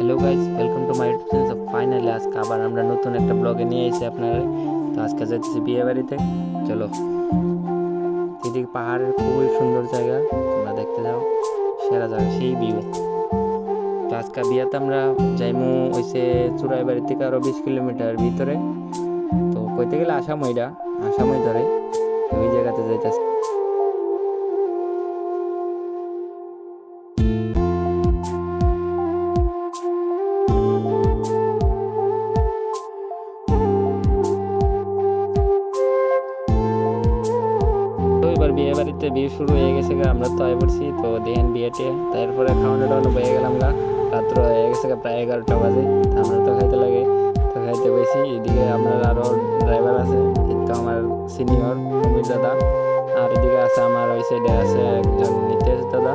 Hello guys, welcome to my YouTube channel. Finally আজকে আবার আমরা নতুন একটা ব্লগে নিয়ে এসেছি আপনারা। তো আজকে যাচ্ছি বিয়ে বাড়িতে। চলো, এদিকে পাহাড়ের খুবই সুন্দর জায়গা, তোমরা দেখতে যাও। সেরা জায়গা, সেই ভিউ। তো আজকে বিয়েতে আমরা যাইমু হইছে চুরাই বাড়ি থেকে আরো 20 কিলোমিটার ভিতরে। তো কইতে গেলে আসামই ধরে। তো ওই জায়গাতে যাইতেছি। তো এবার বিয়ে বাড়িতে বিয়ে শুরু হয়ে গেছে গা, আমরা তো আয় পড়ছি। তো দেখেন বিয়েটে, তারপরে খাওয়ানো টাওয়ানো হয়ে গেলাম গা। রাত্র হয়ে গেছে গা, প্রায় 11টা বাজে। আমরা তো খাইতে লাগে, তো খাইতে বসি। এদিকে আপনার আরও ড্রাইভার আছে, এই তো আমার সিনিয়র সমীর দাদা। আর এদিকে আছে আমার ওই সাইডে আছে একজন নিতেশ দাদা।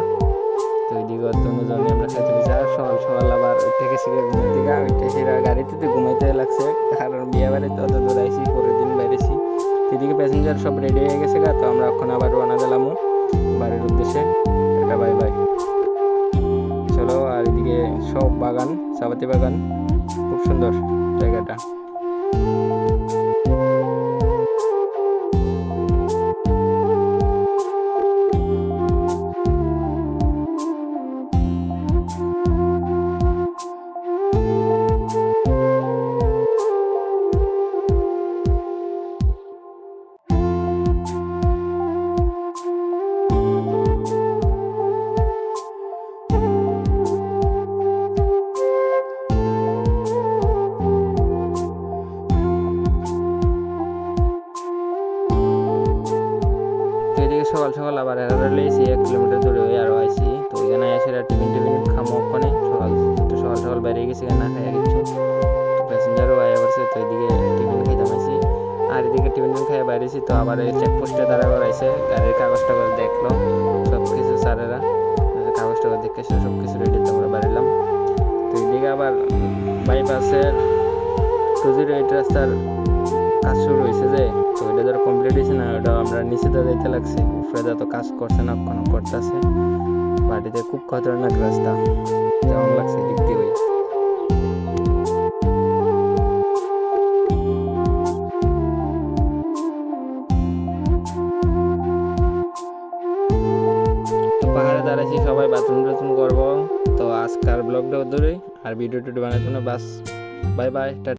তো ওইদিকে দুজনে আমরা খাইতে বসি। আর সকাল সকাল আবার উঠে গেছি ঘুমের দিকে। উঠে সেরা গাড়িতে তো ঘুমাইতে লাগছে, কারণ বিয়ে বাড়িতে অত দূর আইসি, পরের দিন বেরিয়েছি। এদিকে প্যাসেঞ্জার সব রেডি হয়ে গেছে গা। তো আমরা এখন আবার রওনা দিলাম বাড়ির উদ্দেশ্যে। একটা বাই বাই, চলো। আর এদিকে সব বাগান, চাপাতি বাগান, খুব সুন্দর জায়গাটা। তো এদিকে সকাল সকাল আবার এরারলে এসি 1 কিলোমিটার দূরে হয়ে আরও আইসি। তো ওইখানে এসে টিফিন খামো ওখানে। সকাল সকাল বেরিয়ে গেছি, না খাইয়া কিছু। তো প্যাসেঞ্জারও আয়া পড়ছে, তো এদিকে টিফিন খাইতাম আইসি। আর এদিকে টিফিন খাইয়া বাইরেছি। তো আবার এই চেকপোস্টে দাঁড়া করাইছে, গাড়ির কাগজ টাগজ দেখলো সব কিছু স্যারেরা। কাগজ টাগজ দেখে সব কিছু রেডি, তো আমরা বাড়িলাম। তো এদিকে আবার বাইপাসের 208 রাস্তার কাজ শুরু হয়েছে যে, তো ওইটা ধরো কমপ্লিট হয়েছে না, ওটা আমরা নিচে তো যাইতে লাগছে। উপরে তো কাজ করছে না, কোনো করতেছে। বাড়িতে খুব খতরনাক রাস্তা, যেমন লাগছে দিক দিয়ে। ওই তো পাহাড়ে দাঁড়াইছি, সবাই বাথরুম টাথরুম করবো। তো আজকাল ব্লগটা ধরে আর ভিডিও টিডিও বানার জন্য বাস। Bye bye.